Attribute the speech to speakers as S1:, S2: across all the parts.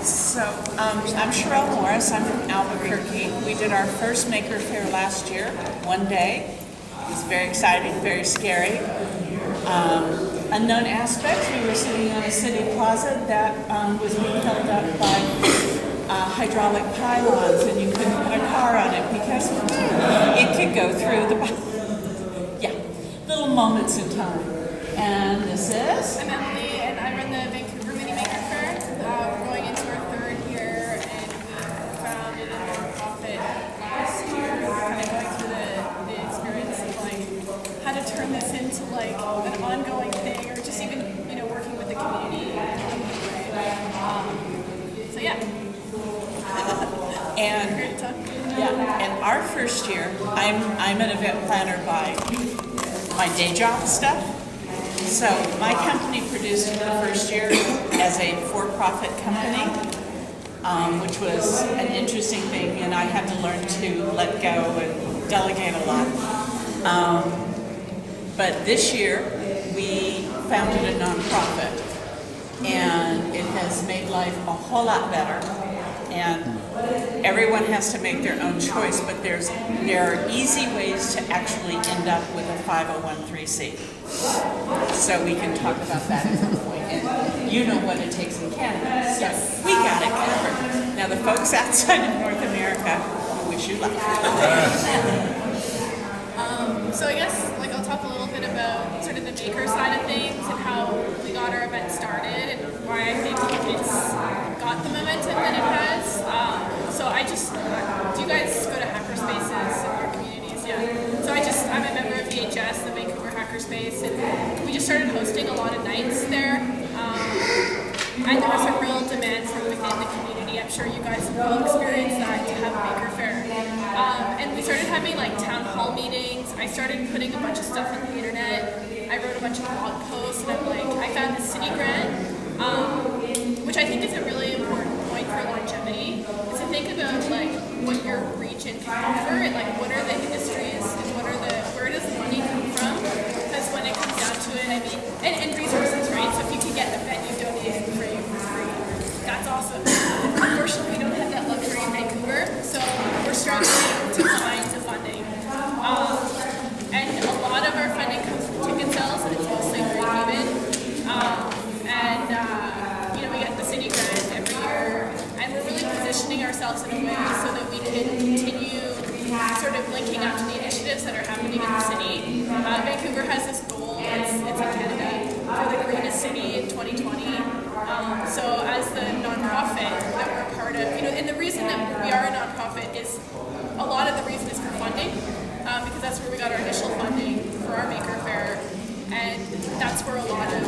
S1: So, I'm Sherelle Morris. I'm from Albuquerque. We did our first Maker Faire last year, one day. It was very exciting, very scary. Unknown aspects, we were sitting on a city plaza that was being held up by hydraulic pylons, and you couldn't put a car on it because it could go through the, yeah, little moments in time. And this is?
S2: I'm Emily, and I run the Vancouver Mini Maker Faire. We're going into our third year, and we founded a nonprofit last year. We're kind of going through the experience of like how to turn this into like an ongoing thing, or just even working with the community. So yeah.
S1: And
S2: Great to talk to you.
S1: yeah, and our first year, I'm an event planner by my day job stuff. So my company produced it the first year as a for-profit company, which was an interesting thing, and I had to learn to let go and delegate a lot. But this year, we founded a nonprofit, and it has made life a whole lot better. And everyone has to make their own choice, but there are easy ways to actually end up with a 501(c)(3). So we can talk about that at some point. And you know what it takes in Canada, so
S2: Yes.
S1: we got it covered. Now the folks outside of North America, we wish you luck.
S2: So I guess I'll talk a little bit about sort of the maker side of things and how we got our event started and why I think it's got the momentum that it has. So do you guys go to hackerspaces in your communities? Yeah. So I'm a member of VHS, the Vancouver Hackerspace, and we just started hosting a lot of nights there. And there was a real demand from within the community. I'm sure you guys have all experienced that, to have a Maker Faire. And we started having town hall meetings. I started putting a bunch of stuff on the internet. I wrote a bunch of blog posts, and I found the city grant, which I think is a really important point for longevity, is to think about what your region can offer, and what are the industries, and where does the money come from? Because when it comes down to it, and resources, right? So if you can get the venue donated for you for free, that's awesome. Unfortunately, we don't have that luxury in Vancouver, so we're struggling to find the funding. And a lot of our funding comes from ticket sales, and it's mostly break even. We get the city grant every year, and we're really positioning ourselves in a way so that we can continue sort of linking up to the initiatives that are happening in the city. Vancouver has this goal, it's in Canada, for the greenest city in 2020. So as the nonprofit that we're part of, and the reason that we are a nonprofit is, a lot of the reason is for funding, because that's where we got our initial funding for our Maker Faire, and that's where a lot of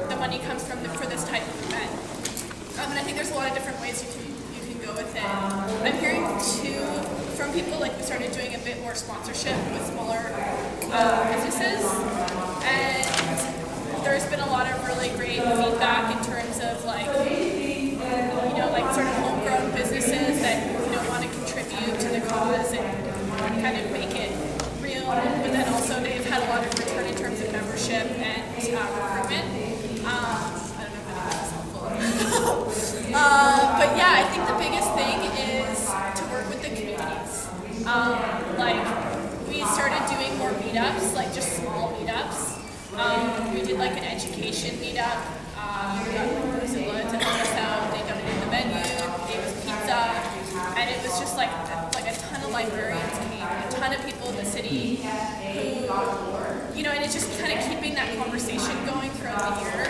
S2: the money comes from for this type of event. And I think there's a lot of different ways you can go with it. I'm hearing too from people, we started doing a bit more sponsorship with smaller businesses, and there's been a lot of really great feedback in terms of sort of homegrown businesses that want to contribute to the cause and kind of make it real, but then also they've had a lot of return in terms of membership and recruitment. I don't know if any of that's helpful. But yeah, I think the biggest thing is to work with the communities. We started doing more meetups, just small meetups. We did an education meetup. We got Mozilla to help us out. They donated the venue, gave us pizza, and it was just like a ton of librarians came, a ton of people in the city who, and it's just kind of keeping that conversation going throughout the year.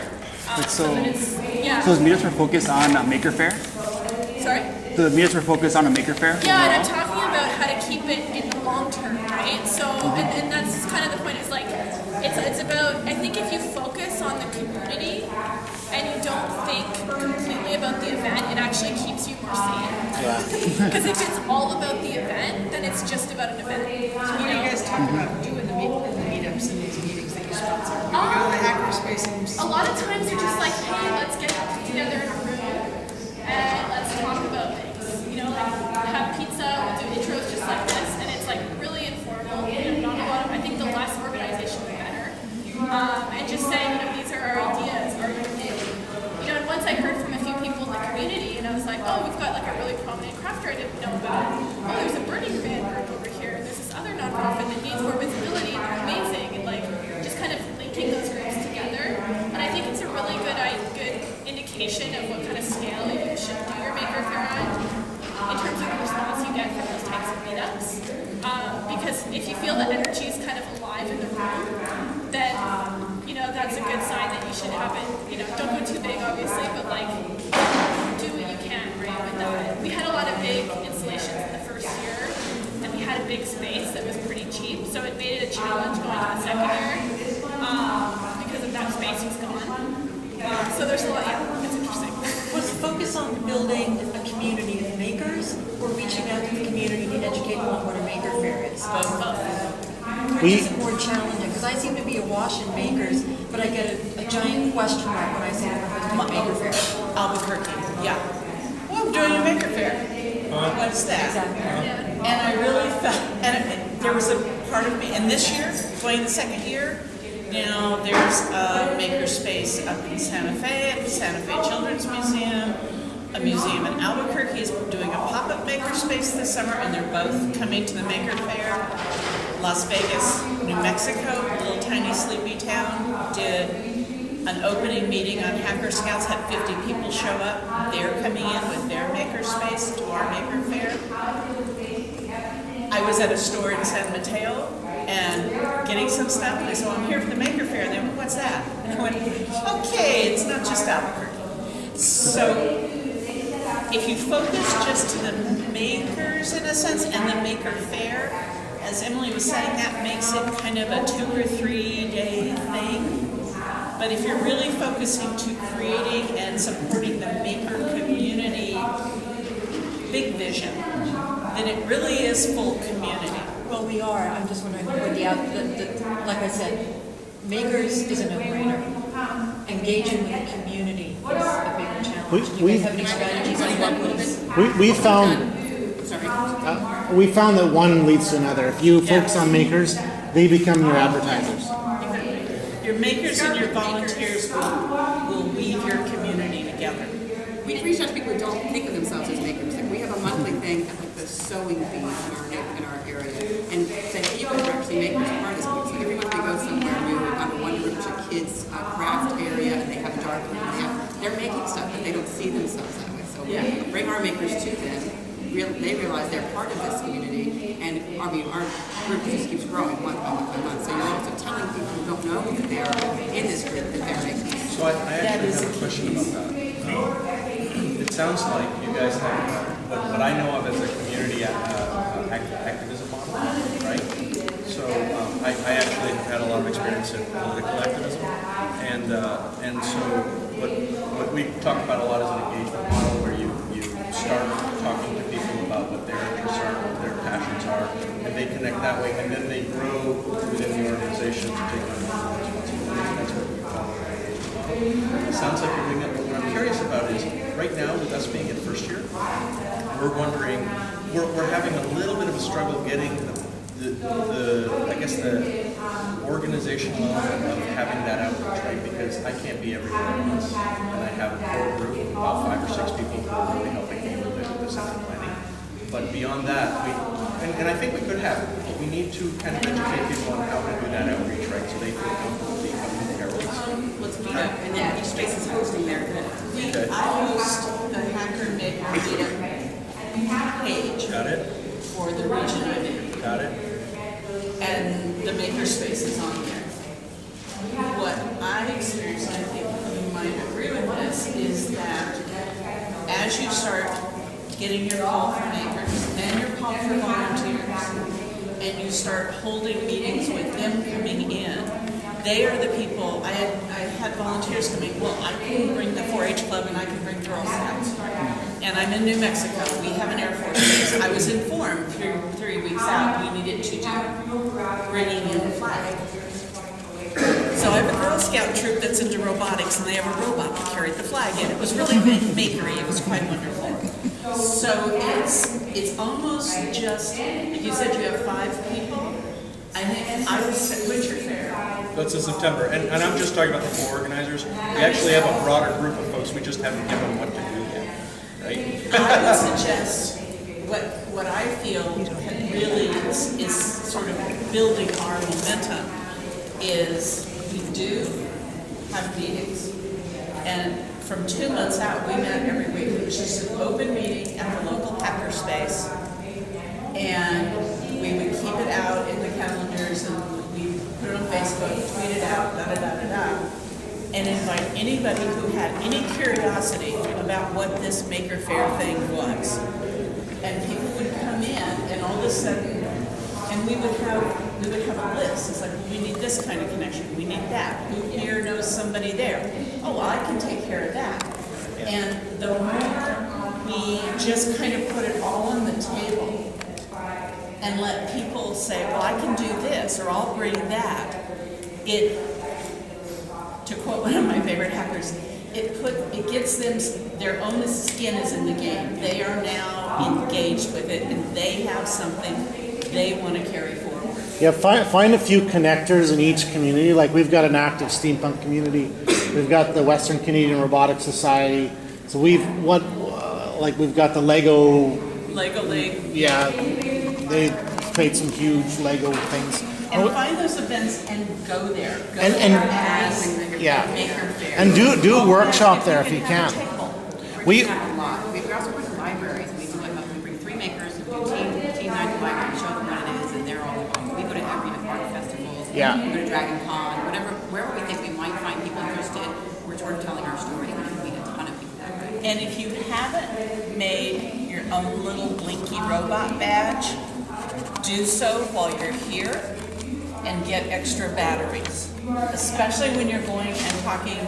S3: So
S2: Yeah.
S3: those meetups were focused on Maker Faire?
S2: Sorry?
S3: The meetups were focused on a Maker Faire?
S2: Yeah, and I'm
S3: overall?
S2: talking about how to keep it in the long term, right? So, and that's kind of the point, is it's about, I think if you focus on the community and you don't think completely about the event, it actually keeps you more sane. Because if it's all about the event, then it's just about an event.
S1: What do you guys talk about doing the meetups and these meetings that you sponsor? You go to the hackerspace and
S2: A lot of times you're just hey, let's get together in a room and let's talk about things. Have pizza, we'll do intros just like this, and it's really informal. Not a lot of, I think the less organization, the better. And just saying, these are our ideas, are you in? And once I heard from a few people in the community, oh, we've got like a really prominent crafter I didn't know about. Oh, there's a Burning Man group over here. And there's this other nonprofit that needs more visibility and they're amazing. And like just kind of linking those groups together. And I think it's a really good indication of what kind of scale you should do your Maker Faire at in terms of the response you get from those types of meetups. Because if you feel the energy is kind of alive in the room, then that's a good sign that you should have it. Don't go too big, obviously, but like do what you can, right? With that, we had a lot of big installations in the first year, and we had a big space that was pretty cheap, so it made it a challenge going to the second year because of that space was gone. So there's a lot. Yeah, it's interesting.
S4: Was the focus on building a community of makers or reaching out to the community to educate them on what a maker fair is? Which is more challenging? Because I seem to be awash in makers, but I get a giant question mark when I say that I'm hosting a maker fair.
S1: Albuquerque, yeah. Well, I'm doing a maker fair. What's that?
S4: Exactly.
S1: And I really felt, there was a part of me, and this year, going the second year, now there's a maker space up in Santa Fe at the Santa Fe Children's Museum. A museum in Albuquerque is doing a pop-up maker space this summer, and they're both coming to the Maker Faire. Las Vegas, New Mexico, a little tiny sleepy town, did an opening meeting on Hacker Scouts, had 50 people show up. They're coming in with their maker space to our Maker Faire. I was at a store in San Mateo and getting some stuff, and I said, well, I'm here for the Maker Faire. And they went, what's that? And I went, okay, it's not just Albuquerque. So if you focus just to the makers in a sense and the Maker Faire, as Emily was saying, that makes it kind of a 2 or 3 day thing. But if you're really focusing to creating and supporting the maker community big vision, then it really is full community.
S4: Well, we are. I'm just wondering, like I said, makers is a no-brainer. Engaging with the community is a bigger challenge. Do you guys have any strategies on that?
S5: We found that one leads to another. If you focus on makers, they become your advertisers.
S1: Your makers and your volunteers will weave your community together.
S6: We've reached out to people who don't think of themselves as makers. Like we have a monthly thing at like the sewing bee in our area, and say hey, you guys are actually makers part of this. So every month we go somewhere new. We've gone to one group, which is a kids craft area, and they have a dark room. They're making stuff, but they don't see themselves that way. So we bring our makers to them. They realize they're part of this community, and our group just keeps growing month by month by month. So you're also telling people who don't know that they're in this group that they're making.
S7: So I actually have a question about that. It sounds like you guys have what I know of as a community activism model, right? So I actually have had a lot of experience in political activism, and so what we talk about a lot is an engagement model where you start talking to people about what their interests are, what their passions are, and they connect that way, and then they grow within the organization to take on more responsibilities. That's what we call it. It sounds like you're doing that, but what I'm curious about is, right now, with us being in first year, we're wondering, we're having a little bit of a struggle getting the I guess the organizational element of having that outreach, right? Because I can't be everywhere at once, and I have a core group of about 5 or 6 people who are really helping me with the center planning. But beyond that, and I think we could have it, but we need to kind of educate people on how to do that outreach, right? So they feel comfortable becoming the heralds.
S6: Let's meet up, and then each space is hosting their event.
S1: I host the Hacker Maker Meetup page
S7: Got it?
S1: for the region I'm in.
S7: Got it?
S1: And the makerspace is on there. What I experienced, and I think you might agree with this, is that as you start getting your call for makers and your call for volunteers, and you start holding meetings with them coming in, they are the people. I had volunteers coming, well, I can bring the 4-H club and I can bring Girl Scouts. And I'm in New Mexico. We have an Air Force base. I was informed 3 weeks out we needed to do bringing in the flag. So I have a Girl Scout troop that's into robotics, and they have a robot that carried the flag in. It was really makery. It was quite wonderful. So it's almost just, like you said, you have 5 people. I think I was at Winter Fair.
S7: That's in September, and I'm just talking about the 4 organizers. We actually have a broader group of folks. We just haven't given them what to do yet, right?
S1: I would suggest what I feel really is sort of building our momentum is we do have meetings. And from 2 months out, we met every week. It was just an open meeting at the local hackerspace. And we would keep it out in the calendars and we put it on Facebook, tweet it out, da-da-da-da-da. And invite anybody who had any curiosity about what this Maker Faire thing was. And people would come in and all of a sudden, and we would have a list. It's like, we need this kind of connection, we need that. Who here knows somebody there? Oh, well, I can take care of that. And the more we just kind of put it all on the table and let people say, well, I can do this, or I'll bring that, to quote one of my favorite hackers, it gets them, their own skin is in the game. They are now engaged with it and they have something they want to carry forward.
S5: Yeah, find a few connectors in each community. Like we've got an active steampunk community. We've got the Western Canadian Robotics Society. So we've got the Lego
S1: League.
S5: Yeah, they made some huge Lego things.
S1: And find those events and go there. Go
S5: And-
S1: there as
S5: yeah.
S1: Maker Faire.
S5: And do a workshop there if you
S1: have
S5: can.
S1: a table.
S5: We
S6: a lot. We also work with libraries. We bring 3 makers and do team night to library, show them what it is, and they're all involved. We go to every art festivals.
S5: Yeah.
S6: We go to Dragon Con, wherever we think we might find people interested. We're sort of telling our story. We can meet a ton of people that way.
S1: And if you haven't made your own little Blinky robot badge, do so while you're here and get extra batteries. Especially when you're going and talking,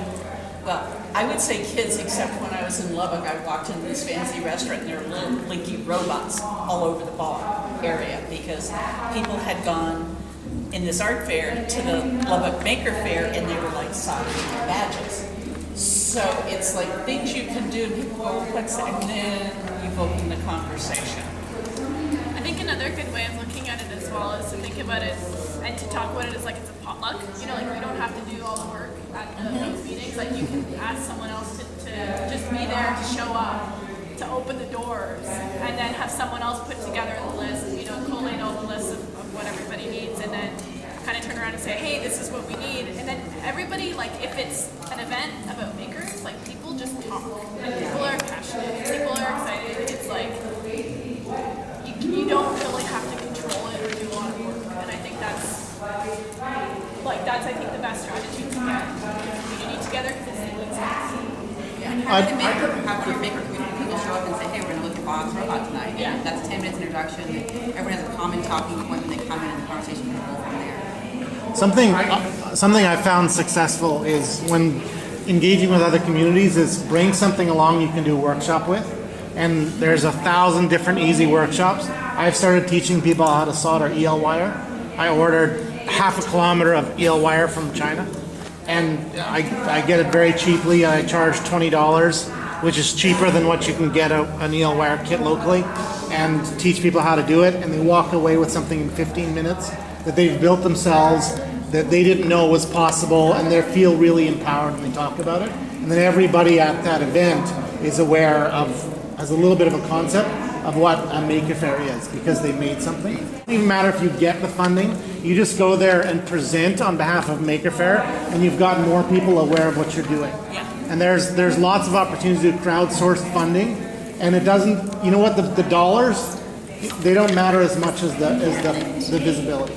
S1: well, I would say kids, except when I was in Lubbock, I walked into this fancy restaurant and there were little Blinky robots all over the bar area because people had gone in this art fair to the Lubbock Maker Faire and they were like soldering badges. So it's like things you can do and people go, oh, what's that? And then you've opened the conversation.
S2: I think another good way of looking at it as well is to think about it and to talk about it as like it's a potluck. You know, like you don't have to do all the work at those meetings. Like you can ask someone else to just be there, to show up, to open the doors, and then have someone else put together the list, you know, collate all the lists of what everybody needs, and then kind of turn around and say, hey, this is what we need. And then everybody, like if it's an event about makers, like people just talk. Like people are passionate, people are excited. It's like, you don't really have to control it or do a lot of work, and I think that's I think the best strategy to get the community together because it's the easiest.
S6: Yeah, and have the maker community people show up and say, hey, we're going to look at Bob's Robot tonight.
S2: Yeah.
S6: And that's a 10 minutes introduction. Everyone has a common talking point when they come in and the conversation can go from there.
S5: something I found successful is when engaging with other communities is bring something along you can do a workshop with. And there's 1,000 different easy workshops. I've started teaching people how to solder EL wire. I ordered 1/2 kilometer of EL wire from China, and I get it very cheaply. I charge $20, which is cheaper than what you can get an EL wire kit locally, and teach people how to do it. And they walk away with something in 15 minutes that they've built themselves, that they didn't know was possible, and they feel really empowered when they talk about it. And then everybody at that event is aware of, has a little bit of a concept of what a Maker Faire is because they made something. It doesn't even matter if you get the funding, you just go there and present on behalf of Maker Faire and you've got more people aware of what you're doing.
S1: Yeah.
S5: And there's lots of opportunities to crowdsource funding, and it doesn't, you know what, the dollars, they don't matter as much as the visibility.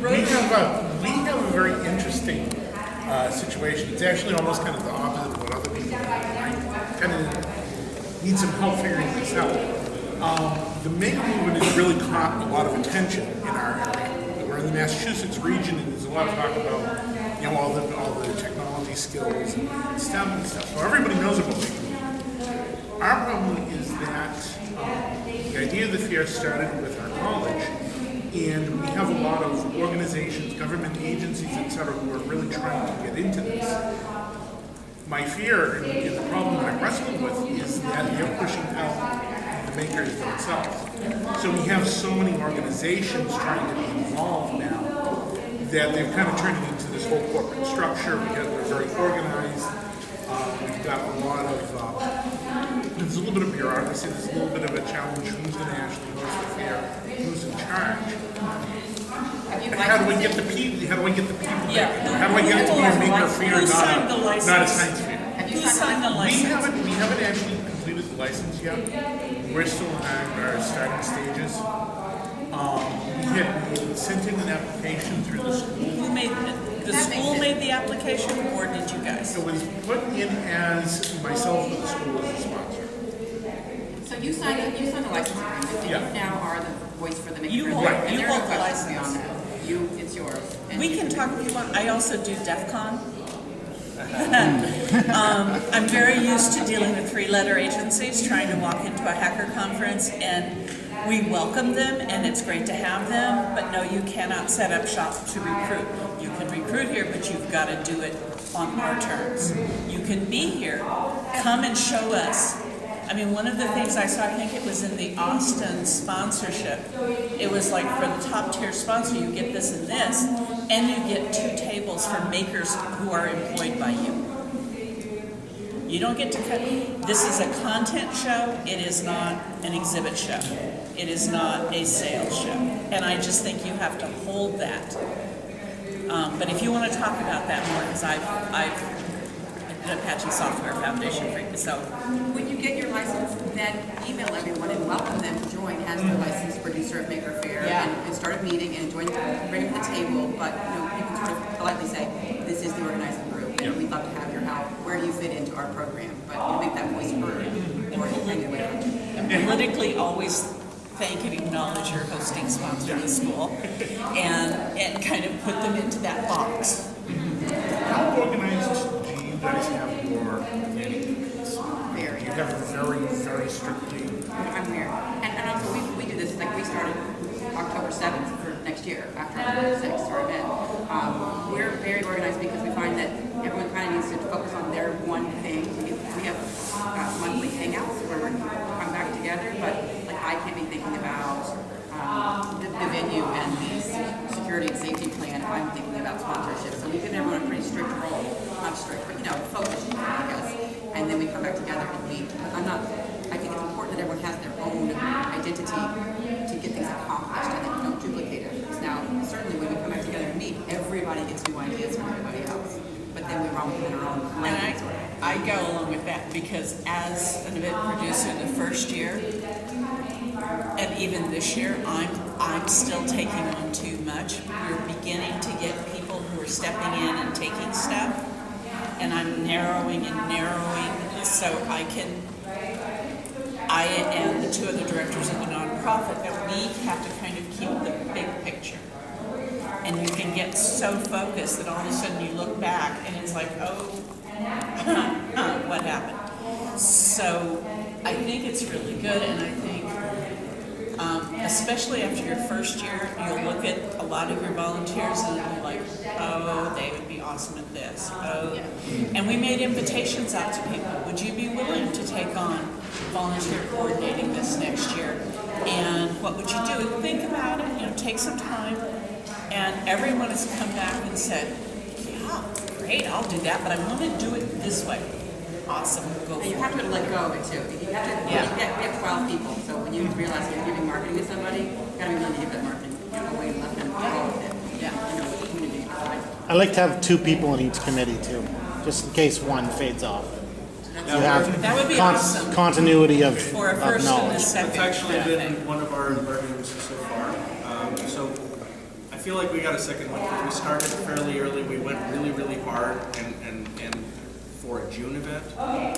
S8: We have a very interesting situation. It's actually almost kind of the opposite of what other people do. I kind of need some help figuring this out. The Maker movement has really caught a lot of attention in our area. We're in the Massachusetts region, and there's a lot of talk about, you know, all the technology skills and STEM and stuff. So everybody knows about Maker movement. Our problem is that the idea of the fair started with our college. And we have a lot of organizations, government agencies, et cetera, who are really trying to get into this. My fear and the problem that I'm wrestling with is that they're pushing out the makers themselves. So we have so many organizations trying to be involved now that they've kind of turned it into this whole corporate structure because we're very organized. We've got a lot of there's a little bit of bureaucracy, there's a little bit of a challenge, who's gonna actually host the fair, who's in charge? And how do I get the people, how do I get the people
S1: Yeah.
S8: there? How do I get it to be a maker fair,
S1: Who signed the license?
S8: not a science fair?
S1: Who signed the
S8: We
S1: license?
S8: haven't actually completed the license yet. We're still in our starting stages. We had sent in an application through the school.
S1: Who made, the school made the application, or did you guys?
S8: It was put in as myself with the school as a sponsor.
S6: So you signed the license agreement, and
S8: Yeah.
S6: you now are the voice for the maker.
S1: You
S6: fair.
S1: hold-
S6: And
S1: you
S6: there are no
S1: hold the
S6: questions
S1: license.
S6: beyond that. It's yours. And
S1: We can talk if you want. I also do DEF CON. I'm very used to dealing with three-letter agencies, trying to walk into a hacker conference, and we welcome them, and it's great to have them, but no, you cannot set up shop to recruit. You can recruit here, but you've got to do it on our terms. You can be here, come and show us. I mean, one of the things I saw, I think it was in the Austin sponsorship, it was like for the top tier sponsor, you get this and this, and you get 2 tables for makers who are employed by you. You don't get to cut, this is a content show, it is not an exhibit show. It is not a sales show. And I just think you have to hold that. But if you want to talk about that more, because I've been Apache Software Foundation freak, so.
S6: when you get your license, then email everyone and welcome them to join as the licensed producer of Maker Fair.
S1: Yeah.
S6: And start a meeting and join, bring them to the table, but you can sort of politely say, this is the organizing group, and we'd love to have your help. Where do you fit into our program? But make that voice heard, or anyway.
S1: And politically always thank and acknowledge your hosting sponsor of the school and kind of put them into that box.
S8: How organized do you guys have your planning meetings?
S6: Very.
S8: Do you have it very strictly?
S6: I'm weird. And also, we do this, like, we started October 7th for next year, after October 6th, our event. We're very organized because we find that everyone kind of needs to focus on their one thing. We have monthly hangouts where we come back together, but, like, I can't be thinking about the venue and the security and safety plan if I'm thinking about sponsorship. So we give everyone a pretty strict role, not strict, but, focused, I guess. And then we come back together and meet. I think it's important that everyone has their own identity to get things accomplished and that you don't duplicate efforts. Now, certainly when we come back together and meet, everybody gets new ideas from everybody else. But then we run within our own
S1: And
S6: lane, sort of.
S1: I go along with that because as an event producer the first year, and even this year, I'm still taking on too much. We're beginning to get people who are stepping in and taking stuff, and I'm narrowing and narrowing so I and the 2 other directors of the nonprofit, that we have to kind of keep the big picture. And you can get so focused that all of a sudden you look back and it's like, oh, what happened? So I think it's really good, and I think especially after your first year, you'll look at a lot of your volunteers and you'll be like, oh, they would be awesome at this. Oh, and we made invitations out to people. Would you be willing to take on volunteer coordinating this next year? And what would you do? Think about it. Take some time. And everyone has come back and said, yeah, great, I'll do that, but I want to do it this way. Awesome, go for
S6: And you
S1: it.
S6: have to let go of it too. You have to,
S1: Yeah.
S6: we have 12 people, so when you realize you're giving marketing to somebody, you gotta be willing to give that marketing away and let them go with it.
S1: Yeah.
S6: With the community.
S5: I like to have 2 people in each committee too, just in case one fades off. You have
S1: That would be awesome.
S5: continuity of
S1: For a first and a
S5: knowledge.
S1: second.
S7: It's actually
S1: yeah,
S7: been
S1: thing.
S7: one of our learnings so far. So I feel like we got a second one because we started fairly early. We went really, really hard and for a June event.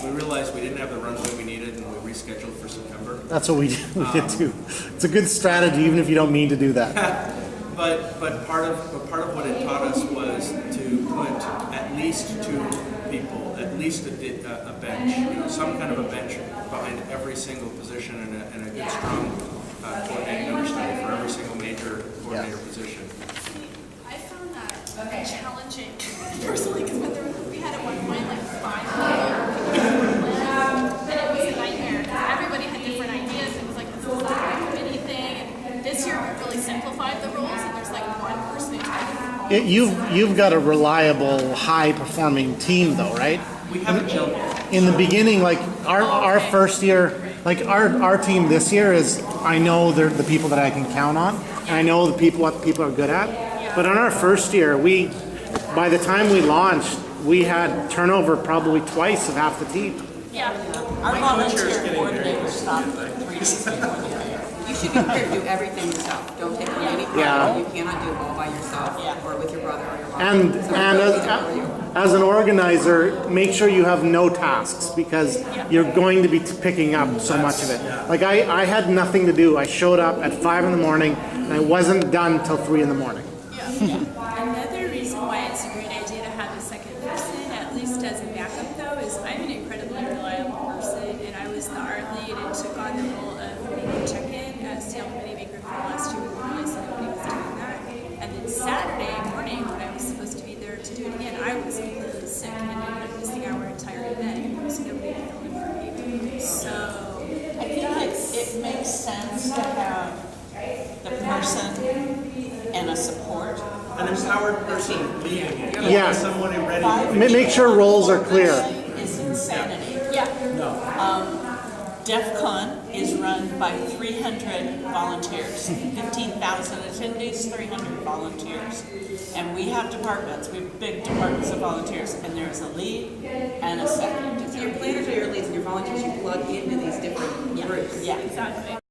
S7: We realized we didn't have the runway we needed and we rescheduled for September.
S5: That's what we did too. It's a good strategy, even if you don't mean to do that.
S7: But part of what it taught us was to put at least 2 people, at least a bench, some kind of a bench behind every single position and a good strong coordinating understudy for every single major coordinator position.
S2: I found that challenging personally because we had at one point like 5 people, and it was a nightmare. Everybody had different ideas. It was like this was like a committee thing. And this year we really simplified the roles, and there's like one person in charge of all.
S5: You've got a reliable, high-performing team, though, right?
S7: We haven't jumped.
S5: in the beginning, like our first year, like our team this year is, I know they're the people that I can count on, and I know the people what people are good at. But on our first year, by the time we launched, we had turnover probably twice of half the team.
S2: Yeah.
S1: Our volunteer coordinator stopped 3 days before the event.
S6: You should be prepared to do everything yourself. Don't take on any part.
S5: Yeah.
S6: You cannot do it all by yourself
S1: Yeah.
S6: or with your brother or your mom.
S5: And
S6: So it's easy for you.
S5: as an organizer, make sure you have no tasks because you're going to be picking up so much of it. Like I had nothing to do. I showed up at 5 in the morning and I wasn't done till 3 in the morning.
S9: Another reason why it's a great idea to have a second person, at least as a backup though, is I'm an incredibly reliable person, and I was the art lead and took on the role of making check-in at Steel Committee Maker for last year when we realized that nobody was doing that. And then Saturday morning, when I was supposed to be there to do it again, I was completely sick and ended up missing our entire event, so nobody could fill in for me. So
S1: I think it makes sense to have the person and a support.
S7: An empowered person leading it.
S5: Yeah.
S7: Someone ready.
S5: Make sure roles are clear.
S1: Is insanity.
S2: Yeah.
S1: DEF CON is run by 300 volunteers, 15,000 attendees, 300 volunteers. And we have departments, we have big departments of volunteers, and there's a lead and a second.
S6: So your planners are your leads and your volunteers, you plug into these different groups.
S1: Yeah.
S2: Exactly.